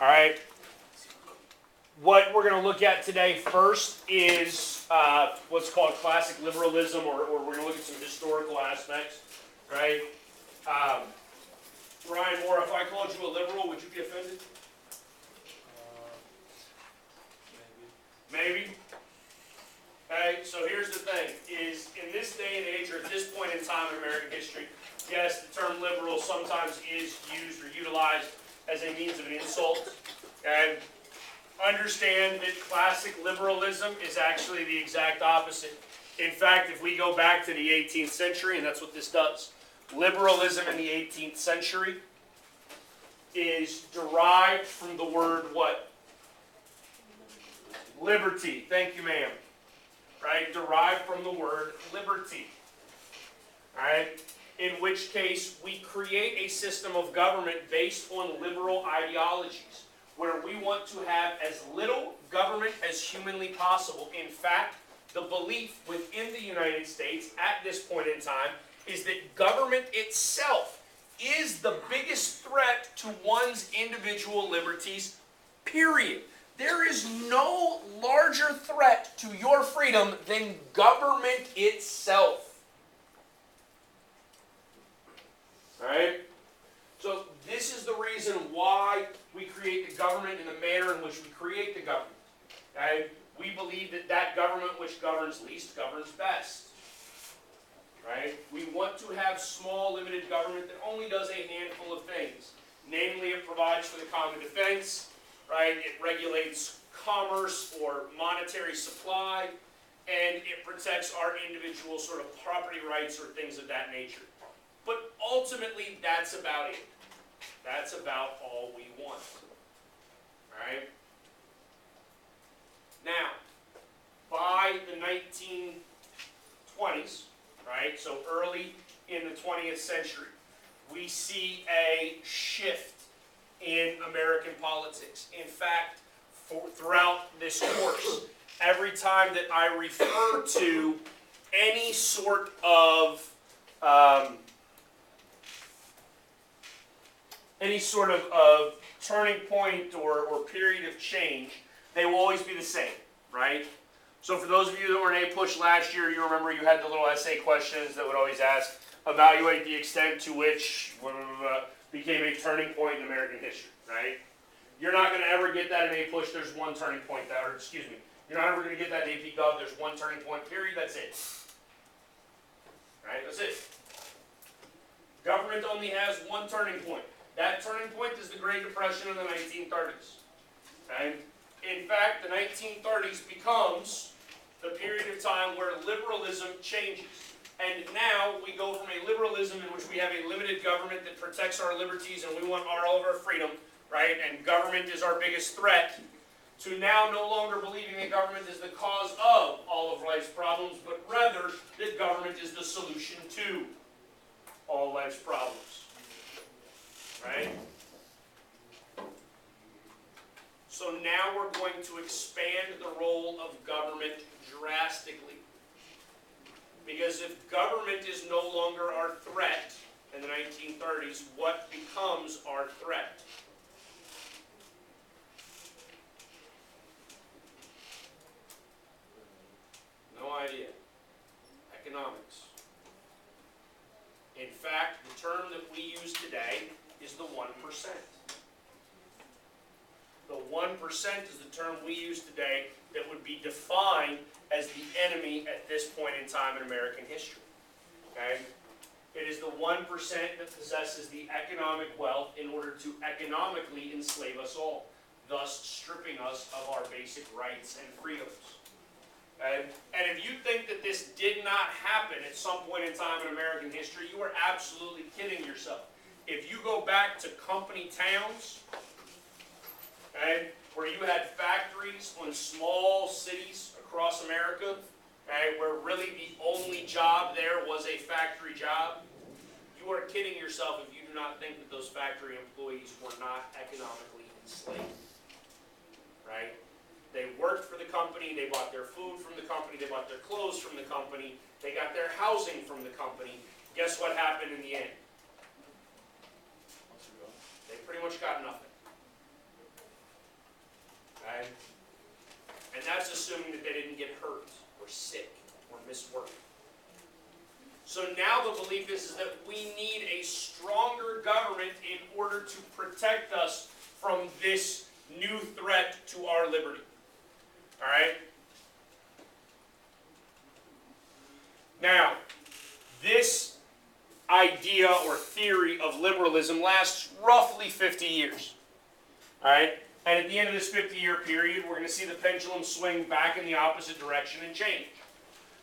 All right. What we're going to look at today first is what's called classic liberalism, or we're going to look at some historical aspects, right? Ryan Moore, if I called you a liberal, would you be offended? Maybe. Okay, so here's the thing, is in this day and age, or at this point in time in American history, yes, the term liberal sometimes is used or utilized as a means of an insult. And understand that classic liberalism is actually the exact opposite. In fact, if we go back to the 18th century, and that's what this does, liberalism in the 18th century is derived from the word what? Liberty. Thank you, ma'am. Right? Derived from the word liberty. Alright? In which case, we create a system of government based on liberal ideologies, where we want to have as little government as humanly possible. In fact, the belief within the United States at this point in time is that government itself is the biggest threat to one's individual liberties, period. There is no larger threat to your freedom than government itself. Alright? So this is the reason why we create the government in the manner in which we create the government. Okay? We believe that that government which governs least governs best. Right? We want to have small, limited government that only does a handful of things. Namely, it provides for the common defense, right? It regulates commerce or monetary supply, and it protects our individual sort of property rights or things of that nature. But ultimately, that's about it. That's about all we want. Alright? Now, by the 1920s, right, so early in the 20th century, we see a shift in American politics. In fact, throughout this course, every time that I refer to any sort of turning point or period of change, they will always be the same, right? So for those of you that were in APUSH last year, you remember you had the little essay questions that would always ask, evaluate the extent to which became a turning point in American history, right? You're not going to ever get that in APUSH, there's one turning point, you're not ever going to get that in AP Gov, there's one turning point, period, that's it. Right, that's it. Government only has one turning point. That turning point is the Great Depression of the 1930s. Okay? In fact, the 1930s becomes the period of time where liberalism changes. And now we go from a liberalism in which we have a limited government that protects our liberties and we want all of our freedom, right? And government is our biggest threat, to now no longer believing that government is the cause of all of life's problems, but rather that government is the solution to all life's problems. Right? So now we're going to expand the role of government drastically. Because if government is no longer our threat in the 1930s, what becomes our threat? No idea. Economics. In fact, the term that we use today is the 1%. The 1% is the term we use today that would be defined as the enemy at this point in time in American history. Okay? It is the 1% that possesses the economic wealth in order to economically enslave us all, thus stripping us of our basic rights and freedoms. Okay? And if you think that this did not happen at some point in time in American history, you are absolutely kidding yourself. If you go back to company towns, okay, where you had factories in small cities across America, okay, where really the only job there was a factory job, you are kidding yourself if you do not think that those factory employees were not economically enslaved. Right? They worked for the company, they bought their food from the company, they bought their clothes from the company, they got their housing from the company. Guess what happened in the end? They pretty much got nothing. belief is that we need a stronger government in order to protect us from this new threat to our liberty. All right? Now, this idea or theory of liberalism lasts roughly 50 years. All right? And at the end of this 50-year period, we're going to see the pendulum swing back in the opposite direction and change.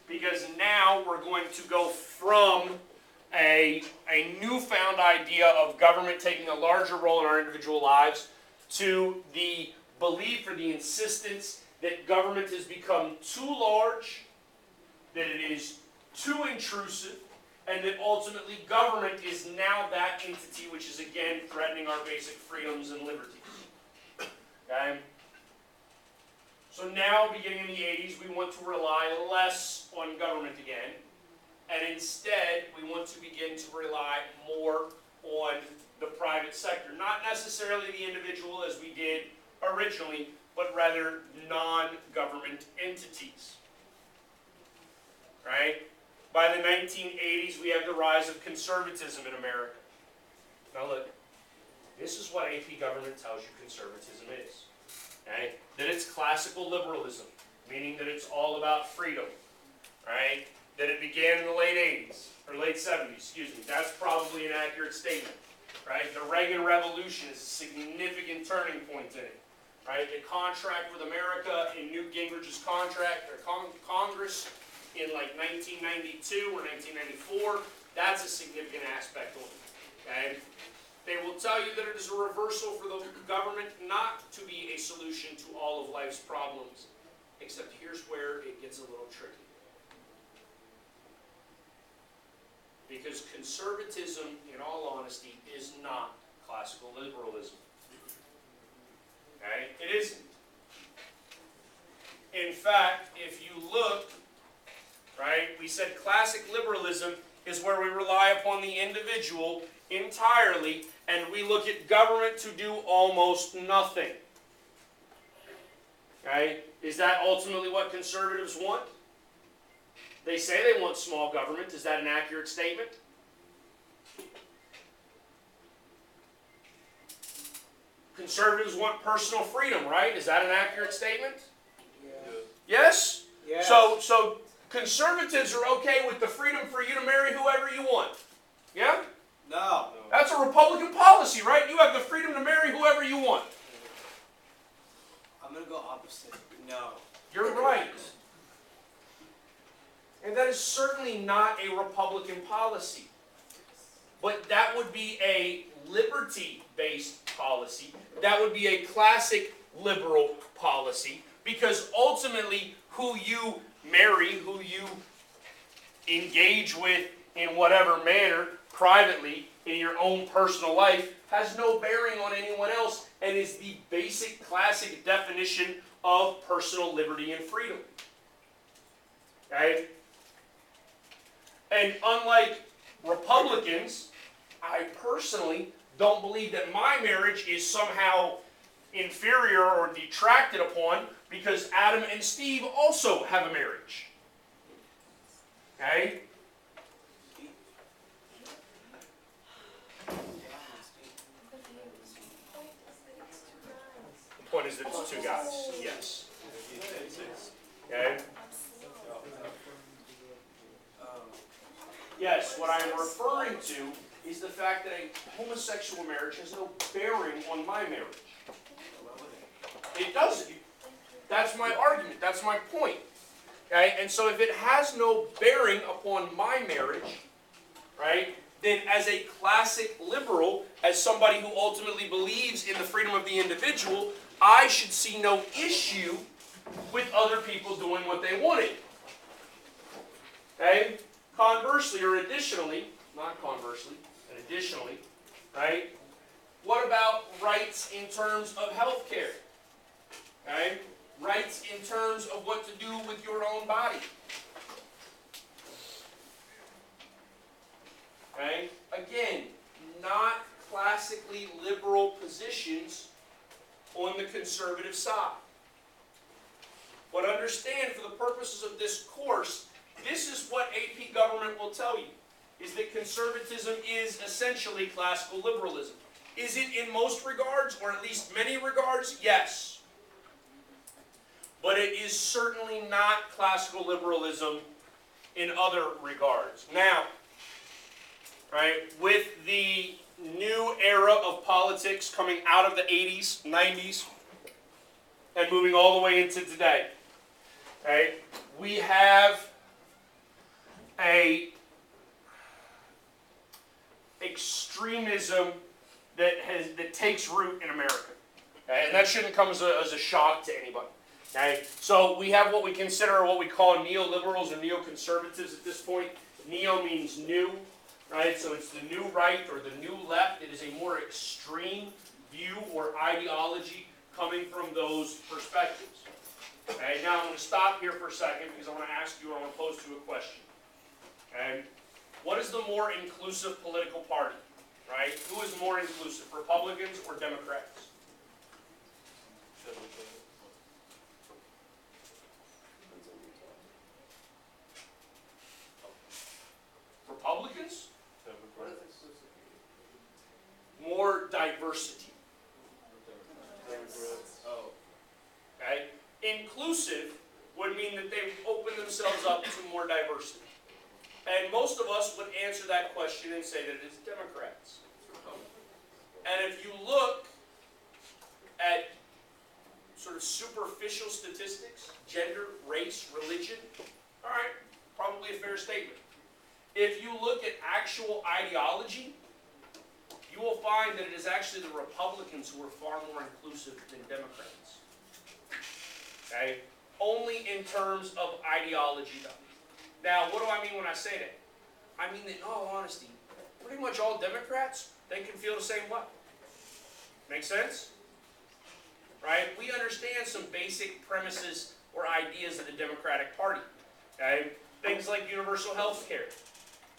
Because now we're going to go from a newfound idea of government taking a larger role in our individual lives to the belief or the insistence that government has become too large, that it is too intrusive, and that ultimately government is now that entity which is again threatening our basic freedoms and liberties. Okay? So now, beginning in the 80s, we want to rely less on government again, and instead we want to begin to rely more on the private sector. Not necessarily the individual as we did originally, but rather non-government entities. Right? By the 1980s, we have the rise of conservatism in America. Now look, this is what AP government tells you conservatism is. Okay? That it's classical liberalism, meaning that it's all about freedom. Right? That it began in the late 80s, or late 70s, excuse me. That's probably an accurate statement. Right? The Reagan Revolution is a significant turning point in it. Right? The contract with America in Newt Gingrich's contract, or Congress, in like 1992 or 1994, that's a significant aspect of it. Okay? They will tell you that it is a reversal for the government not to be a solution to all of life's problems. Except here's where it gets a little tricky. Because conservatism, in all honesty, is not classical liberalism. Okay? It isn't. In fact, if you look, right, we said classic liberalism is where we rely upon the individual entirely, and we look at government to do almost nothing. Okay? Is that ultimately what conservatives want? They say they want small government. Is that an accurate statement? Conservatives want personal freedom, right? Is that an accurate statement? Yeah. Yes? Yes. So conservatives are okay with the freedom for you to marry whoever you want. Yeah? No. That's a Republican policy, right? You have the freedom to marry whoever you want. I'm going to go opposite. No. You're right. And that is certainly not a Republican policy. But that would be a liberty-based policy. That would be a classic liberal policy. Because ultimately, who you marry, who you engage with in whatever manner, privately, in your own personal life, has no bearing on anyone else and is the basic classic definition of personal liberty and freedom. Okay? And unlike Republicans, I personally don't believe that my marriage is somehow inferior or detracted upon because Adam and Steve also have a marriage. Okay? The point is that it's two guys. Yes. Okay? Yes, what I am referring to is the fact that a homosexual marriage has no bearing on my marriage. It doesn't. That's my argument. That's my point. Okay? And so if it has no bearing upon my marriage, right, then as a classic liberal, as somebody who ultimately believes in the freedom of the individual, I should see no issue with other people doing what they wanted. Okay? Conversely, or additionally, not conversely, and additionally, right? What about rights in terms of health care? Okay? Rights in terms of what to do with your own body. Okay? Again, not classically liberal positions on the conservative side. But understand, for the purposes of this course, this is what AP government will tell you. is that conservatism is essentially classical liberalism. Is it in most regards, or at least many regards? Yes. But it is certainly not classical liberalism in other regards. Now, right, with the new era of politics coming out of the 80s, 90s, and moving all the way into today, right, we have a extremism that takes root in America. Okay? And that shouldn't come as a shock to anybody. Okay? So we have what we consider, what we call neoliberals or neoconservatives at this point. Neo means new, right? So it's the new right or the new left. It is a more extreme view or ideology coming from those perspectives. Okay? Now I'm going to stop here for a second because I want to ask you, or I want to pose you a question. Okay? What is the more inclusive political party? Right? Who is more inclusive, Republicans or Democrats? Republicans? More diversity. Okay? Inclusive would mean that they open themselves up to more diversity. And most of us would answer that question and say that it's Democrats. And if you look at sort of superficial statistics, gender, race, religion, all right, probably a fair statement. If you look at actual ideology, you will find that it is actually the Republicans who are far more inclusive than Democrats. Okay? Only in terms of ideology, though. Now, what do I mean when I say that? I mean that, in all honesty, pretty much all Democrats, they can feel the same way. Make sense? Right? We understand some basic premises or ideas of the Democratic Party. Okay? Things like universal health care.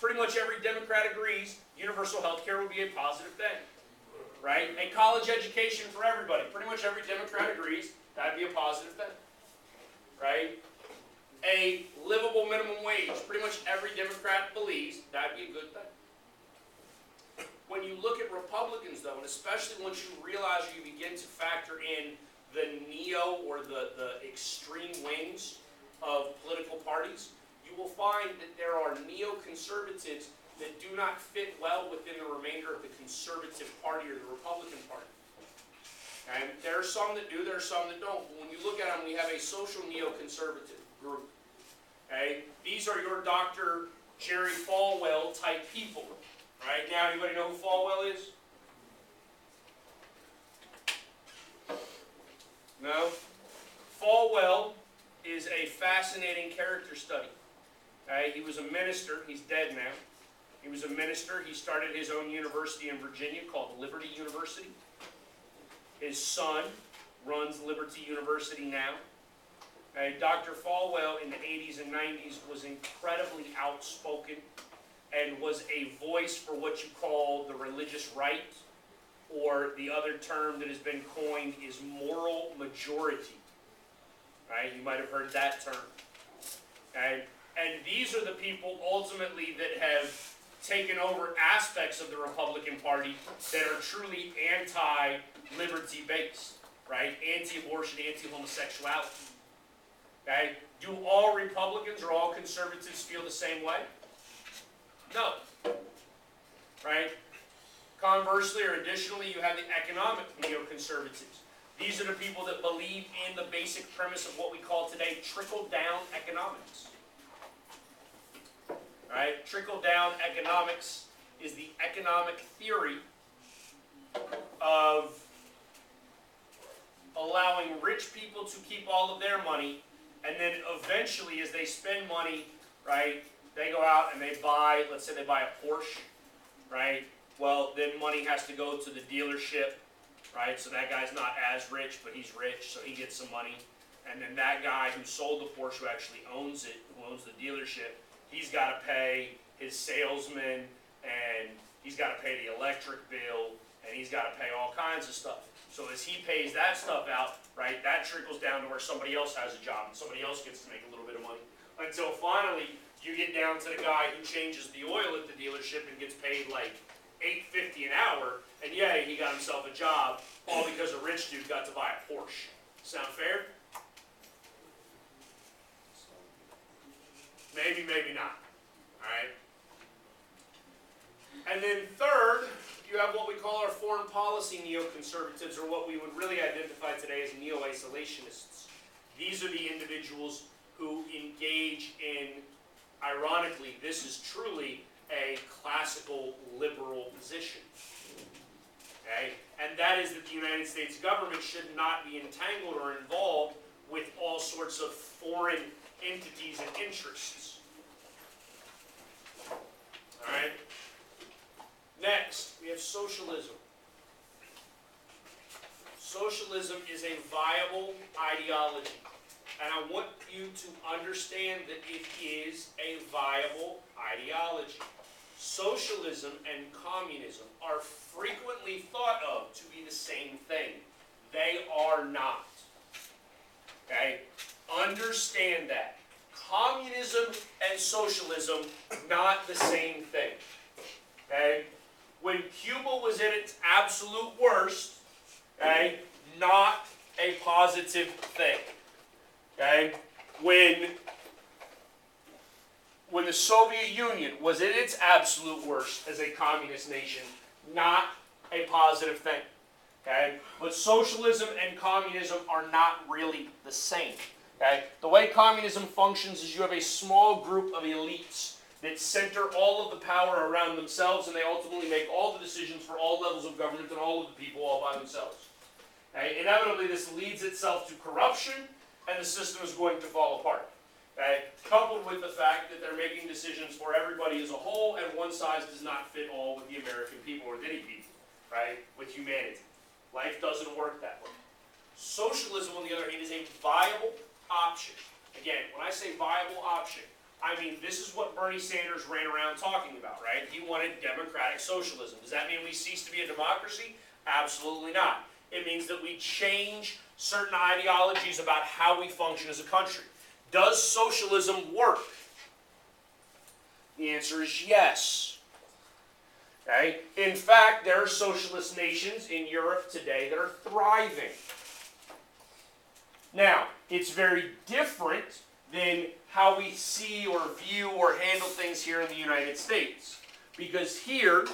Pretty much every Democrat agrees universal health care would be a positive thing. Right? A college education for everybody. Pretty much every Democrat agrees that would be a positive thing. Right? A livable minimum wage. Pretty much every Democrat believes that would be a good thing. When you look at Republicans, though, and especially once you realize you begin to factor in the neo or the extreme wings of political parties, you will find that there are neoconservatives that do not fit well within the remainder of the conservative party or the Republican party. And there are some that do, there are some that don't. But when you look at them, we have a social neoconservative group. Okay? These are your Dr. Jerry Falwell type people. Right? Now, anybody know who Falwell is? No? Falwell is a fascinating character study. Okay? He was a minister. He's dead now. He was a minister. He started his own university in Virginia called Liberty University. His son runs Liberty University now. Dr. Falwell in the 80s and 90s was incredibly outspoken and was a voice for what you call the religious right, or the other term that has been coined is moral majority. Right? You might have heard that term. Okay? And these are the people ultimately that have taken over aspects of the Republican Party that are truly anti-liberty based, right? Anti-abortion, anti-homosexuality. Okay? Do all Republicans or all conservatives feel the same way? No. Right? Conversely, or additionally, you have the economic neoconservatives. These are the people that believe in the basic premise of what we call today trickle-down economics. Right? Trickle-down economics is the economic theory of allowing rich people to keep all of their money, and then eventually, as they spend money, right, they go out and they buy, let's say they buy a Porsche, right? Well, then money has to go to the dealership, right? So that guy's not as rich, but he's rich, so he gets some money. And then that guy who sold the Porsche, who actually owns it, who owns the dealership, he's got to pay his salesman, and he's got to pay the electric bill, and he's got to pay all kinds of stuff. So as he pays that stuff out, right, that trickles down to where somebody else has a job, and somebody else gets to make a little bit of money. Until finally, You get down to the guy who changes the oil at the dealership and gets paid like $8.50 an hour, and yeah, he got himself a job, all because a rich dude got to buy a Porsche. Sound fair? Maybe, maybe not. Alright? And then third, you have what we call our foreign policy neoconservatives, or what we would really identify today as neo-isolationists. These are the individuals who engage in, ironically, this is truly a classical liberal position. Okay? And that is that the United States government should not be entangled or involved with all sorts of foreign entities and interests. Alright? Next, we have socialism. Socialism is a viable ideology. And I want you to understand that it is a viable ideology. Socialism and communism are frequently thought of to be the same thing. They are not. Okay? Understand that. Communism and socialism, not the same thing. Okay? When Cuba was at its absolute worst, okay, not a positive thing. Okay? When the Soviet Union was at its absolute worst as a communist nation, not a positive thing. Okay? But socialism and communism are not really the same. Okay? The way communism functions is you have a small group of elites that center all of the power around themselves, and they ultimately make all the decisions for all levels of government and all of the people all by themselves. Okay? Inevitably, this leads itself to corruption, and the system is going to fall apart. Okay? Coupled with the fact that they're making decisions for everybody as a whole, and one size does not fit all with the American people or with any people, right? With humanity. Life doesn't work that way. Socialism, on the other hand, is a viable option. Again, when I say viable option, I mean this is what Bernie Sanders ran around talking about, right? He wanted democratic socialism. Does that mean we cease to be a democracy? Absolutely not. It means that we change certain ideologies about how we function as a country. Does socialism work? The answer is yes. Okay? In fact, there are socialist nations in Europe today that are thriving. Now, it's very different than how we see or view or handle things here in the United States. Because here,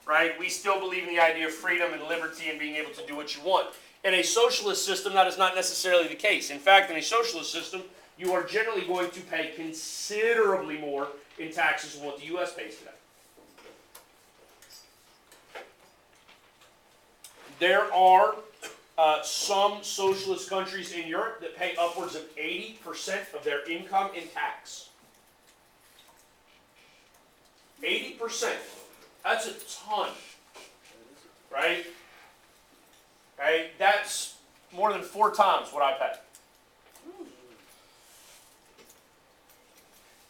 right, we still believe in the idea of freedom and liberty and being able to do what you want. In a socialist system, that is not necessarily the case. In fact, in a socialist system, you are generally going to pay considerably more in taxes than what the U.S. pays today. There are some socialist countries in Europe that pay upwards of 80% of their income in tax. 80%. That's a ton. Right? Okay? That's more than 4 times what I pay.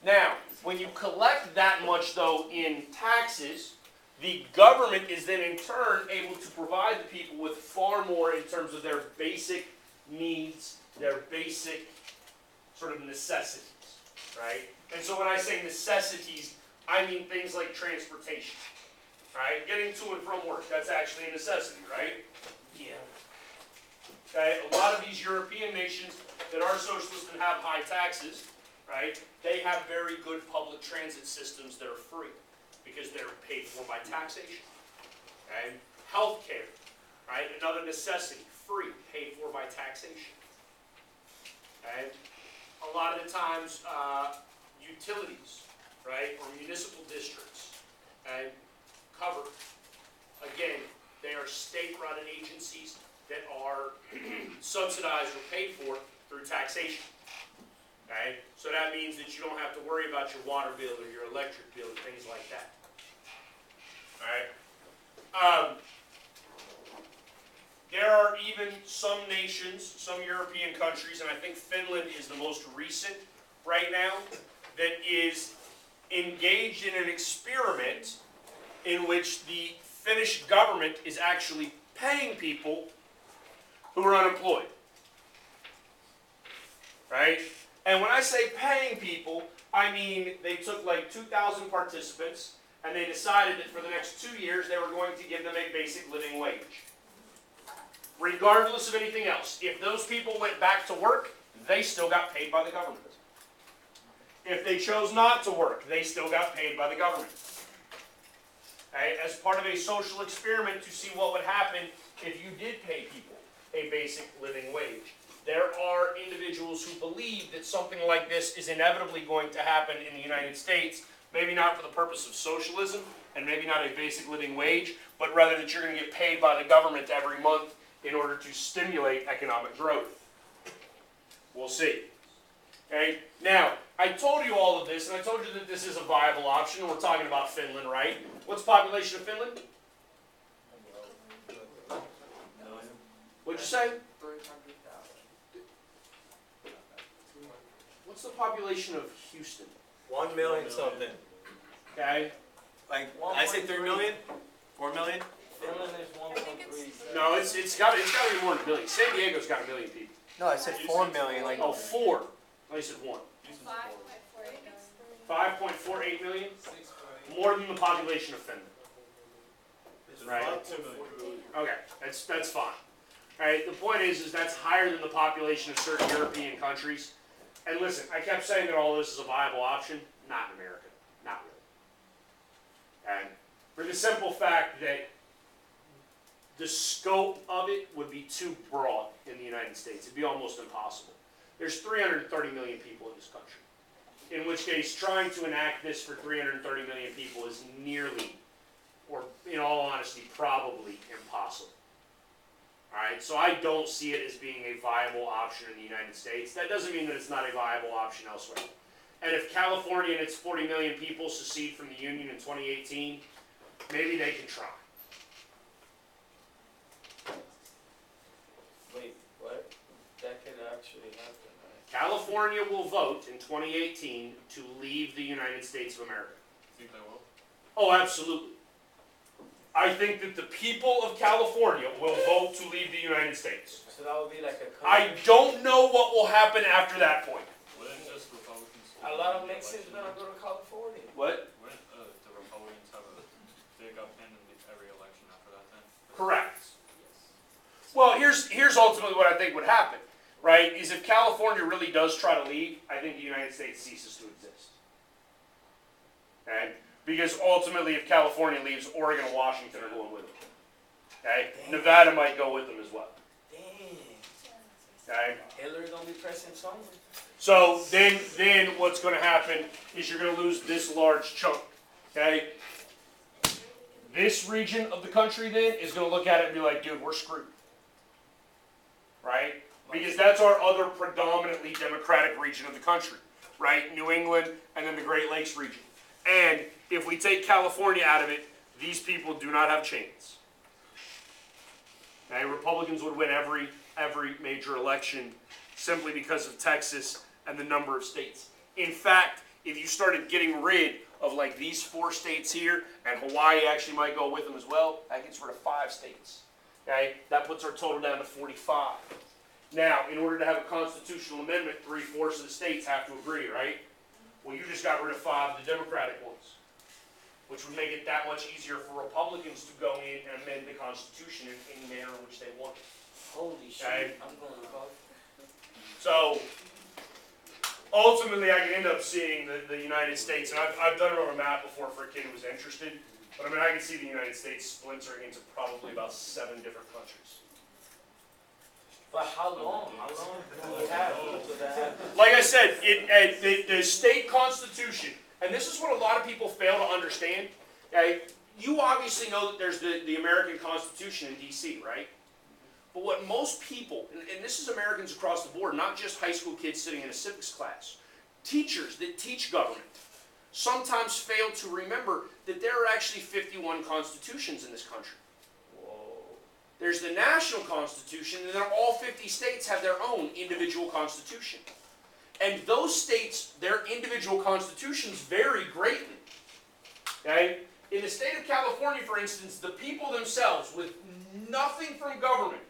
Now, when you collect that much, though, in taxes, the government is then in turn able to provide the people with far more in terms of their basic needs, their basic sort of necessities, right? And so when I say necessities, I mean things like transportation, right? Getting to and from work, that's actually a necessity, right? Yeah. Okay, a lot of these European nations that are socialist and have high taxes, right, they have very good public transit systems that are free, because they're paid for by taxation. Okay? Healthcare, right? Another necessity, free, paid for by taxation. Okay? A lot of the times, utilities, right, or municipal districts, okay, covered. Again, they are state-run agencies that are subsidized or paid for through taxation. Okay? So that means that you don't have to worry about your water bill or your electric bill and things like that. Alright? There are even some nations, some European countries, and I think Finland is the most recent right now, that is engaged in an experiment in which the Finnish government is actually paying people who are unemployed. Right? And when I say paying people, I mean, they took like 2,000 participants, and they decided that for the next 2 years they were going to give them a basic living wage. Regardless of anything else, if those people went back to work, they still got paid by the government. If they chose not to work, they still got paid by the government. Okay? As part of a social experiment to see what would happen if you did pay people a basic living wage. There are individuals who believe that something like this is inevitably going to happen in the United States, maybe not for the purpose of socialism, and maybe not a basic living wage, but rather that you're going to get paid by the government every month in order to stimulate economic growth. We'll see. Okay? Now, I told you all of this, and I told you that this is a viable option. We're talking about Finland, right? What's the population of Finland? What'd you say? 300,000. What's the population of Houston? 1 million something. Okay? Like, I say 3 million? 4 million? Finland is 1.3. No, it's got to be more than a million. San Diego's got 1 million people. No, I said 4 million. Like, Oh, 4. I said 1. 5.48 5.48 million? More than the population of Finland. Right? Okay, that's fine. Alright, the point is that's higher than the population of certain European countries. And listen, I kept saying that all this is a viable option. Not in America. Not really. And for the simple fact that the scope of it would be too broad in the United States. It'd be almost impossible. There's 330 million people in this country. In which case, trying to enact this for 330 million people is nearly, or in all honesty, probably impossible. Alright, so I don't see it as being a viable option in the United States. That doesn't mean that it's not a viable option elsewhere. And if California and its 40 million people secede from the Union in 2018, maybe they can try. Wait, what? That could actually happen, right? California will vote in 2018 to leave the United States of America. Think they will? Oh, absolutely. I think that the people of California will vote to leave the United States. So that would be like a I don't know what will happen after that point. Wouldn't just Republicans... A lot of Mexicans are gonna go to California. What? Wouldn't the Republicans have a big up hand in every election after that then? Correct. Well, here's ultimately what I think would happen, right? Is if California really does try to leave, I think the United States ceases to exist. Okay? Because ultimately, if California leaves, Oregon and Washington are going with them. Okay? Nevada might go with them as well. Damn. Okay? Hillary gonna be president somewhere. So then what's going to happen is you're going to lose this large chunk. Okay? This region of the country then is going to look at it and be like, dude, we're screwed. Right? Because that's our other predominantly Democratic region of the country. Right? New England and then the Great Lakes region. And if we take California out of it, these people do not have chains. Okay? Republicans would win every major election simply because of Texas and the number of states. In fact, if you started getting rid of like these 4 states here, and Hawaii actually might go with them as well, that gets rid of 5 states. Okay? That puts our total down to 45. Now, in order to have a constitutional amendment, 3/4 of the states have to agree, right? Well, you just got rid of 5 of the Democratic ones, which would make it that much easier for Republicans to go in and amend the Constitution in any manner in which they want. Holy shit, Okay. I'm going to vote. So, ultimately, I can end up seeing the United States, and I've done it on a map before for a kid who was interested, but I mean, I can see the United States splintering into probably about 7 different countries. But how long? How long do we have until that happens? Like I said, the state constitution, and this is what a lot of people fail to understand. Okay? You obviously know that there's the American Constitution in D.C., right? But what most people, and this is Americans across the board, not just high school kids sitting in a civics class, teachers that teach government, sometimes fail to remember that there are actually 51 constitutions in this country. There's the national constitution, and then all 50 states have their own individual constitution. And those states, their individual constitutions vary greatly. Okay? In the state of California, for instance, the people themselves, with nothing from government,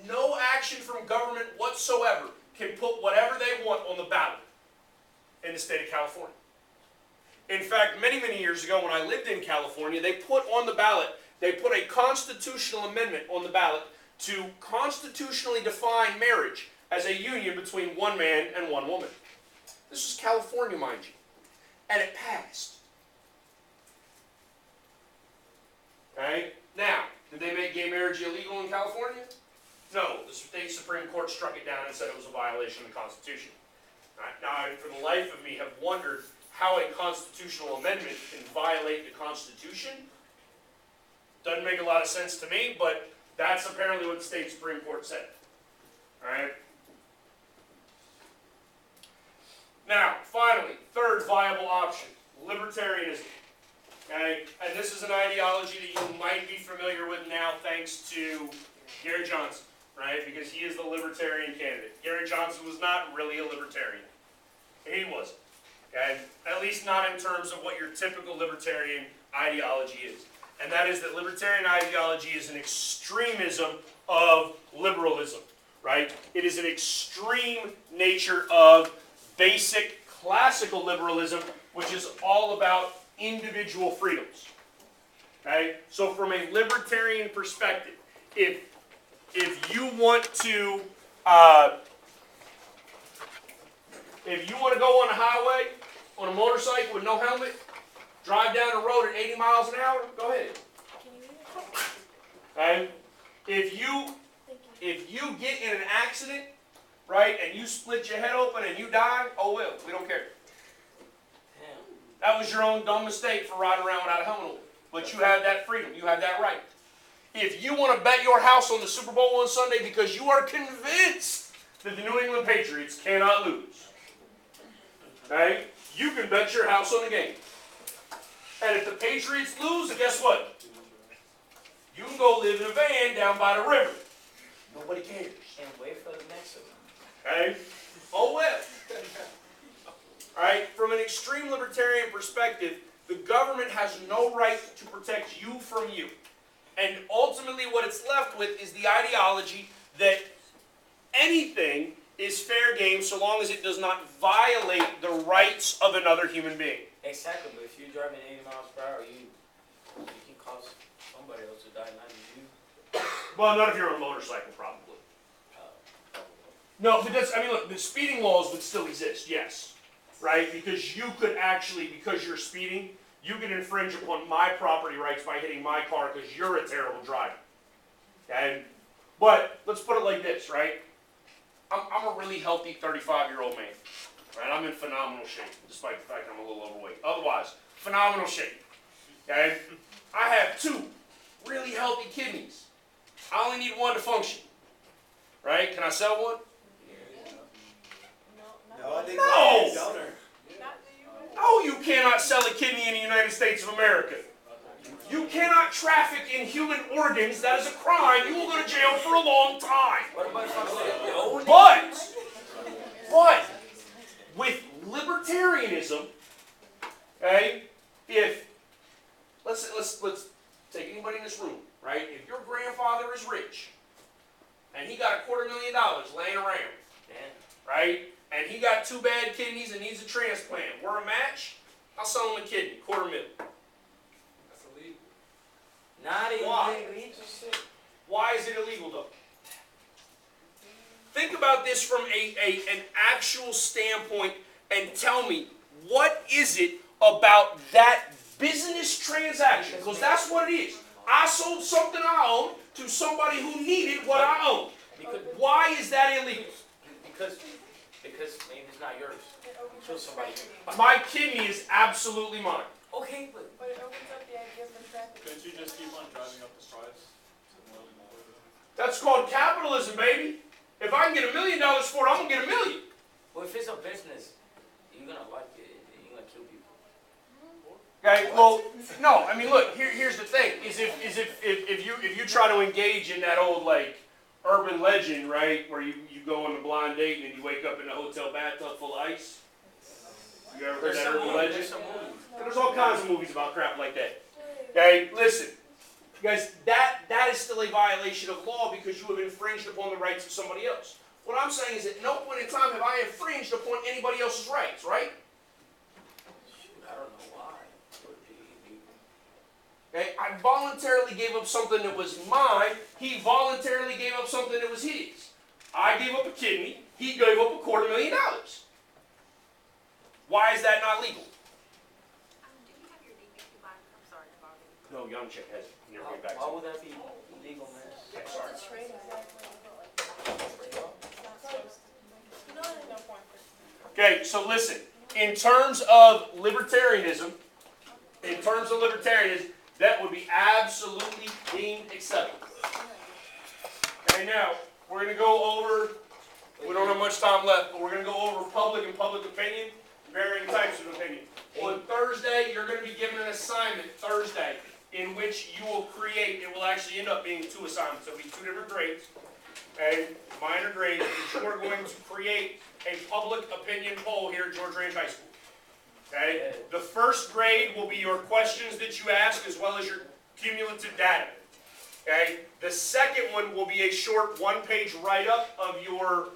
no action from government whatsoever, can put whatever they want on the ballot. in the state of California. In fact, many, many years ago when I lived in California, they put on the ballot, they put a constitutional amendment on the ballot to constitutionally define marriage as a union between one man and one woman. This was California, mind you. And it passed. Okay? Now, did they make gay marriage illegal in California? No. The state Supreme Court struck it down and said it was a violation of the Constitution. Right? Now, I, for the life of me, have wondered how a constitutional amendment can violate the Constitution. Doesn't make a lot of sense to me, but that's apparently what the state Supreme Court said. Alright? Now, finally, third viable option, libertarianism. Okay? And this is an ideology that you might be familiar with now thanks to Gary Johnson, right? Because he is the libertarian candidate. Gary Johnson was not really a libertarian. He wasn't. Okay? At least not in terms of what your typical libertarian ideology is. And that is that libertarian ideology is an extremism of liberalism, right? It is an extreme nature of basic classical liberalism, which is all about individual freedoms. Okay? So from a libertarian perspective, if you want to go on a highway on a motorcycle with no helmet, drive down the road at 80 miles an hour, go ahead. Okay? If you get in an accident, right, and you split your head open and you die, oh well, we don't care. That was your own dumb mistake for riding around without a helmet on. But you have that freedom. You have that right. If you want to bet your house on the Super Bowl on Sunday because you are convinced that the New England Patriots cannot lose, okay, you can bet your house on the game. And if the Patriots lose, guess what? You can go live in a van down by the river. Nobody cares. And wait for the next one. Okay? Oh well. Alright, from an extreme libertarian perspective, the government has no right to protect you from you. And ultimately what it's left with is the ideology that anything is fair game so long as it does not violate the rights of another human being. Exactly, but if you're driving 80 miles per hour, you can cause somebody else to die, not you. Well, not if you're on a motorcycle, probably. No, but that's, I mean, look, the speeding laws would still exist, yes. Right? Because you could actually, because you're speeding, you can infringe upon my property rights by hitting my car because you're a terrible driver. Okay? But let's put it like this, right? I'm a really healthy 35-year-old man. Right? I'm in phenomenal shape, despite the fact I'm a little overweight. Otherwise, phenomenal shape. Okay? I have 2 really healthy kidneys. I only need one to function. Right? Can I sell one? No, I think No! it's donor. No, you cannot sell a kidney in the United States of America. You cannot traffic in human organs. That is a crime. You will go to jail for a long time. What about if I But with libertarianism, okay, if let's take anybody in this room, right? If your grandfather is rich and he got $250,000 laying around, right? And he got 2 bad kidneys and needs a transplant. We're a match. I'll sell him a kidney, $250,000. That's illegal. Not even Why? interested. Why is it illegal though? Think about this from an actual standpoint and tell me, what is it about that business transaction? Because that's what it is. I sold something I own to somebody who needed what I own. Why is that illegal? Because maybe it's not yours. Kill somebody. My kidney is absolutely mine. Okay, but But it opens up the idea for traffic. Couldn't you just keep on driving up the price to more and more? That's called capitalism, baby. If I can get $1 million for it, I'm going to get $1 million. well, if it's a business, you're gonna like it. You're gonna kill people. Okay, well, no, I mean, look, here's the thing, is if you try to engage in that old, like, urban legend, right, where you go on a blind date and you wake up in a hotel bathtub full of ice. You ever heard that urban legend? There's some movies. There's all kinds of movies about crap like that. Okay, listen, guys, that is still a violation of law because you have infringed upon the rights of somebody else. What I'm saying is at no point in time have I infringed upon anybody else's rights, right? Okay? I voluntarily gave up something that was mine. He voluntarily gave up something that was his. I gave up a kidney. He gave up $250,000. Why is that not legal? Do you have your DPP line? I'm sorry to bother you. No, young chick has it. Never get back Why to would that be illegal, man? Okay, sorry. It's a trade exactly. No, there's no point. Okay, so listen. In terms of libertarianism, that would be absolutely deemed acceptable. Okay, now, we're going to go over, we don't have much time left, but we're going to go over public and public opinion, varying types of opinion. On Thursday, you're going to be given an assignment, Thursday, in which you will create, it will actually end up being 2 assignments. There'll be 2 different grades, okay, minor grades, that you are going to create a public opinion poll here at George Range High School. Okay? The first grade will be your questions that you ask as well as your cumulative data. Okay? The second one will be a short 1-page write-up of your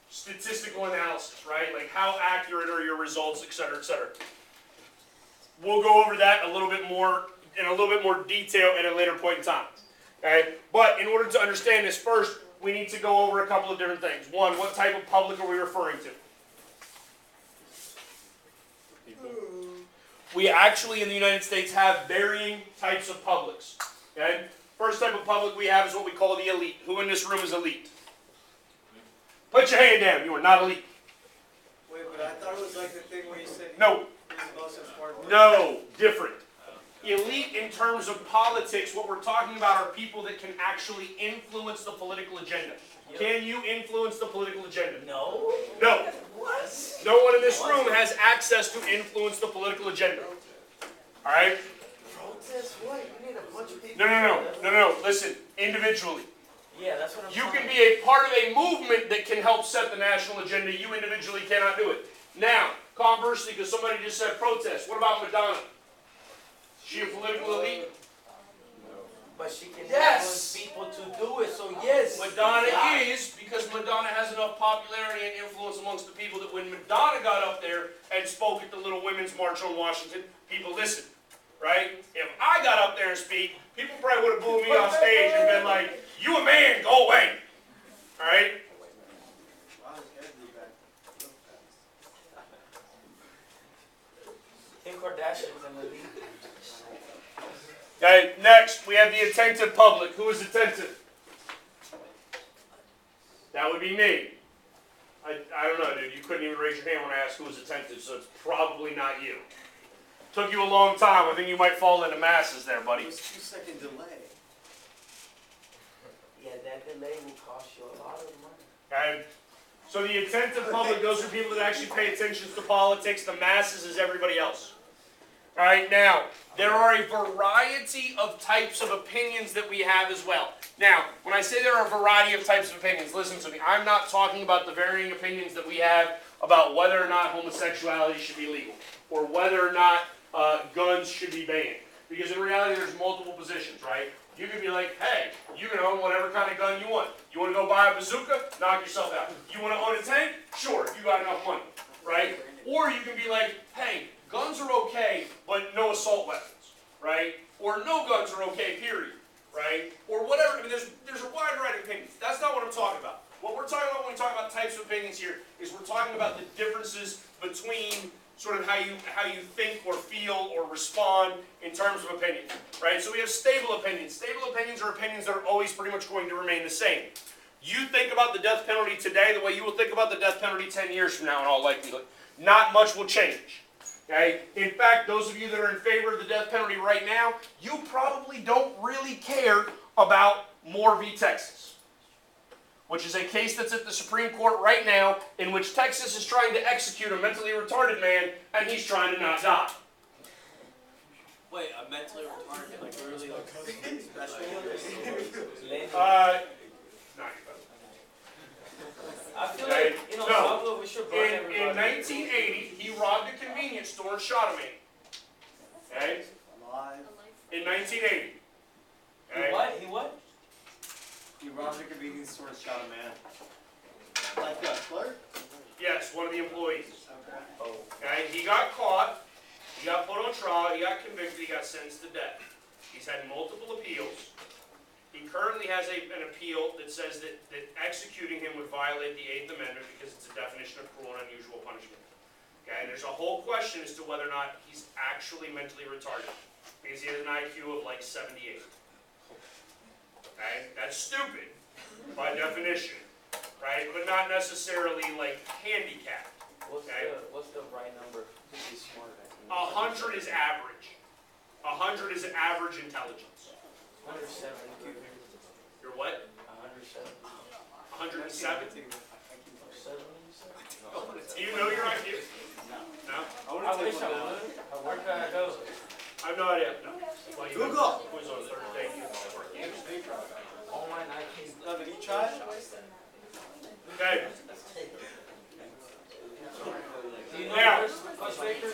statistical analysis, right? Like how accurate are your results, et cetera, et cetera. We'll go over that a little bit more in a little bit more detail at a later point in time. Okay? But in order to understand this first, we need to go over a couple of different things. One, what type of public are we referring to? We actually in the United States have varying types of publics. Okay? First type of public we have is what we call the elite. Who in this room is elite? Put your hand down. You are not elite. Wait, but I thought it was like the thing where you said No. he's the most important. No. Different. Elite in terms of politics, what we're talking about are people that can actually influence the political agenda. Can you influence the political agenda? No. No. What? No one in this room has access to influence the political agenda. All right? Protest what? You need a bunch of people. No. Listen, individually. Yeah, that's what I'm You saying. can be a part of a movement that can help set the national agenda. You individually cannot do it. Now, conversely, because somebody just said protest, what about Madonna? Is she a political elite? But she can Yes. influence people to do it, so yes. Madonna Yeah. is, because Madonna has enough popularity and influence amongst the people that when Madonna got up there and spoke at the Little Women's March on Washington, people listened, right? If I got up there and speak, people probably would have booed me off stage and been like, you a man, go away, all right? Wow, his hair grew back real fast. Kim Kardashian's in the league. Okay, next, we have the attentive public. Who is attentive? That would be me. I don't know, dude. You couldn't even raise your hand when I asked who was attentive, so it's probably not you. Took you a long time. I think you might fall into masses there, buddy. It was 2-second delay. Yeah, that delay will cost you a lot of money. Okay? So the attentive public, those are people that actually pay attention to politics. The masses is everybody else. All right, now, there are a variety of types of opinions that we have as well. Now, when I say there are a variety of types of opinions, listen to me. I'm not talking about the varying opinions that we have about whether or not homosexuality should be legal or whether or not guns should be banned. Because in reality, there's multiple positions, right? You can be like, hey, you can own whatever kind of gun you want. You want to go buy a bazooka? Knock yourself out. You want to own a tank? Sure, if you got enough money, right? Or you can be like, hey, guns are okay, but no assault weapons, right? Or no guns are okay, period, right? Or whatever. I mean, there's a wide variety of opinions. That's not what I'm talking about. What we're talking about when we talk about types of opinions here is we're talking about the differences between sort of how you think or feel or respond in terms of opinion, right? So we have stable opinions. Stable opinions are opinions that are always pretty much going to remain the same. You think about the death penalty today the way you will think about the death penalty 10 years from now in all likelihood. Not much will change. Okay? In fact, those of you that are in favor of the death penalty right now, you probably don't really care about Moore v. Texas, which is a case that's at the Supreme Court right now in which Texas is trying to execute a mentally retarded man and he's trying to not die. Wait, a mentally retarded, like really like special? I feel Okay, like, you know, no. Pablo, we should burn everybody. In 1980, he robbed a convenience store and shot a man. Okay? Alive. In 1980. He what? He what? He robbed a convenience store and shot a man. Like a clerk? Yes, one of the employees. Okay. Oh. Okay? He got caught. He got put on trial. He got convicted. He got sentenced to death. He He's had multiple appeals. He currently has an appeal that says that executing him would violate the 8th Amendment because it's a definition of cruel and unusual punishment. Okay, and there's a whole question as to whether or not he's actually mentally retarded because he has an IQ of like 78. Okay, that's stupid by definition, right? But not necessarily like handicapped. What's the right number to be smart at? 100 is average. 100 is average intelligence. 107. You're what? 107. 107? 70, Do you know your IQ? No? I wish I would. Where could I go? I have no idea. No. Well, you Google. quiz on Thursday. Online IQ. Did you try it? Okay. Do you know Now. yours, Coach Baker?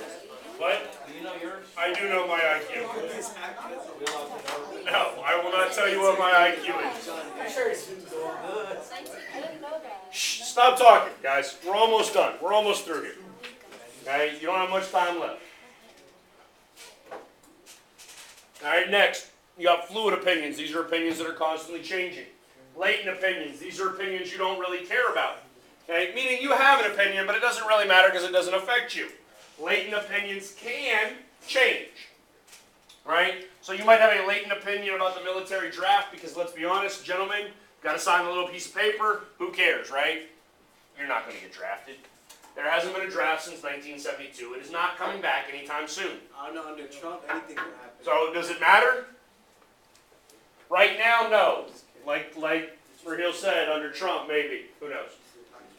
What? Do you know yours? I do know my IQ. We allowed to know. No, I will not tell you what my IQ is. I'm sure it's doing good. I didn't know that. Shh, stop talking, guys. We're almost done. We're almost through here. Okay, you don't have much time left. All right, next. You got fluid opinions. These are opinions that are constantly changing. Latent opinions. These are opinions you don't really care about. Okay, meaning you have an opinion, but it doesn't really matter because it doesn't affect you. Latent opinions can change. Right? So you might have a latent opinion about the military draft because, let's be honest, gentlemen, got to sign a little piece of paper. Who cares, right? You're not going to get drafted. There hasn't been a draft since 1972. It is not coming back anytime soon. I don't know, under Trump, anything can happen. So does it matter? Right now, no. Like Raheel said, under Trump, maybe. Who knows?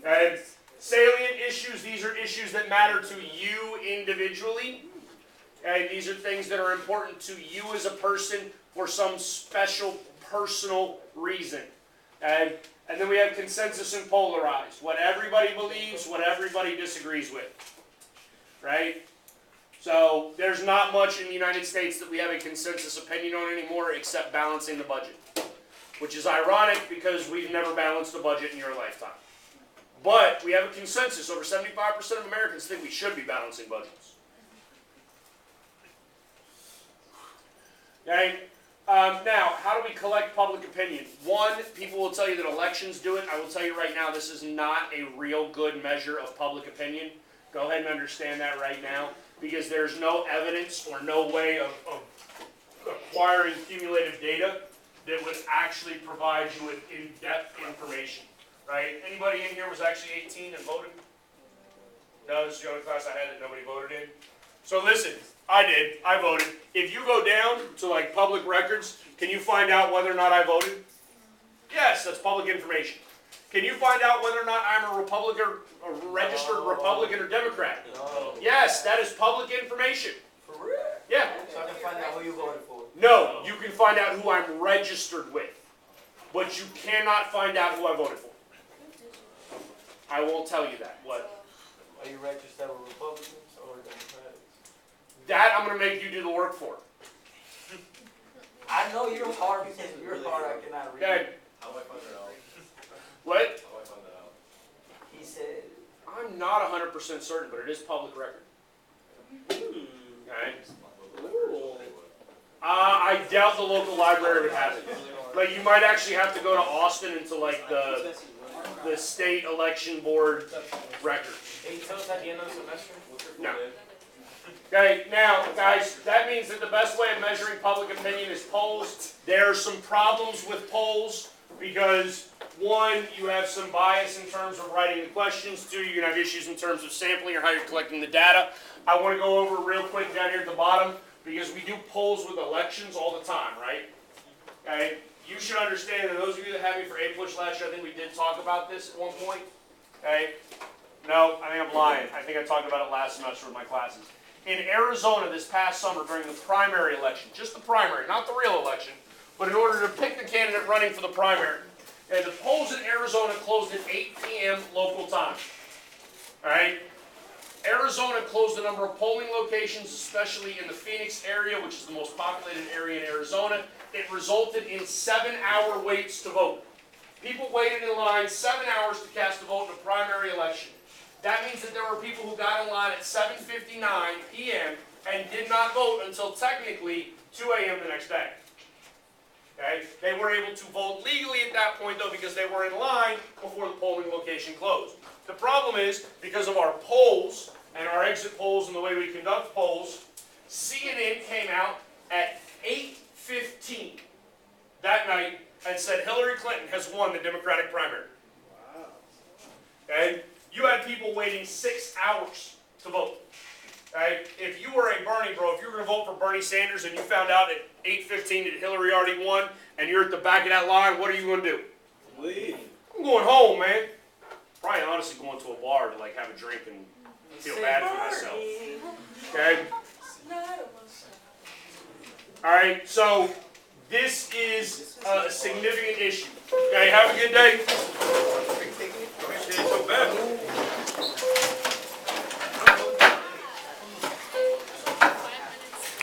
And salient issues, these are issues that matter to you individually. And these are things that are important to you as a person for some special personal reason. And then we have consensus and polarized. What everybody believes, what everybody disagrees with. Right? So there's not much in the United States that we have a consensus opinion on anymore except balancing the budget. Which is ironic because we've never balanced a budget in your lifetime. But we have a consensus. Over 75% of Americans think we should be balancing budgets. Okay? Now, how do we collect public opinion? One, people will tell you that elections do it. I will tell you right now, this is not a real good measure of public opinion. Go ahead and understand that right now. Because there's no evidence or no way of acquiring cumulative data that would actually provide you with in-depth information. Right? Anybody in here was actually 18 and voted? No, this is the only class I had that nobody voted in. So listen, I did. I voted. If you go down to like public records, can you find out whether or not I voted? Yes, that's public information. Can you find out whether or not I'm a Republican, a registered Republican or Democrat? No. Yes, that is public information. For real? Yeah. So I can find out who you voted for. No, you can find out who I'm registered with, but you cannot find out who I voted for. I won't tell you that. What? Are you registered with Republicans or Democrats? That I'm going to make you do the work for. I know you're hard because you're hard. I cannot read. Okay. How do I find that out? What? How do I find that out? He said. I'm not 100% certain, but it is public record. Okay. I doubt the local library would have it. Like, you might actually have to go to Austin into like the state election board records. Can you tell us at the end of the semester? No. Okay, now, guys, that means that the best way of measuring public opinion is polls. There are some problems with polls because, one, you have some bias in terms of writing the questions. Two, you're going to have issues in terms of sampling or how you're collecting the data. I want to go over real quick down here at the bottom because we do polls with elections all the time, right? Okay, you should understand that those of you that had me for A-Push last year, I think we did talk about this at one point. Okay? No, I think I'm lying. I think I talked about it last semester with my classes. In Arizona this past summer during the primary election, just the primary, not the real election, but in order to pick the candidate running for the primary, and the polls in Arizona closed at 8 p.m. local time. All right? Arizona closed a number of polling locations, especially in the Phoenix area, which is the most populated area in Arizona. It resulted in 7-hour waits to vote. People waited in line 7 hours to cast a vote in a primary election. That means that there were people who got in line at 7:59 p.m. and did not vote until technically 2 a.m. the next day. Okay? They were able to vote legally at that point, though, because they were in line before the polling location closed. The problem is, because of our polls and our exit polls and the way we conduct polls, CNN came out at 8:15 that night and said Hillary Clinton has won the Democratic primary. Okay? You had people waiting 6 hours to vote. Okay? If you were a Bernie bro, if you were going to vote for Bernie Sanders and you found out at 8:15 that Hillary already won and you're at the back of that line, what are you going to do? Leave. I'm going home, man. Probably honestly going to a bar to like have a drink and feel bad for myself. Okay? Alright, so this is a significant issue. Okay, have a good day. Take it. So bad.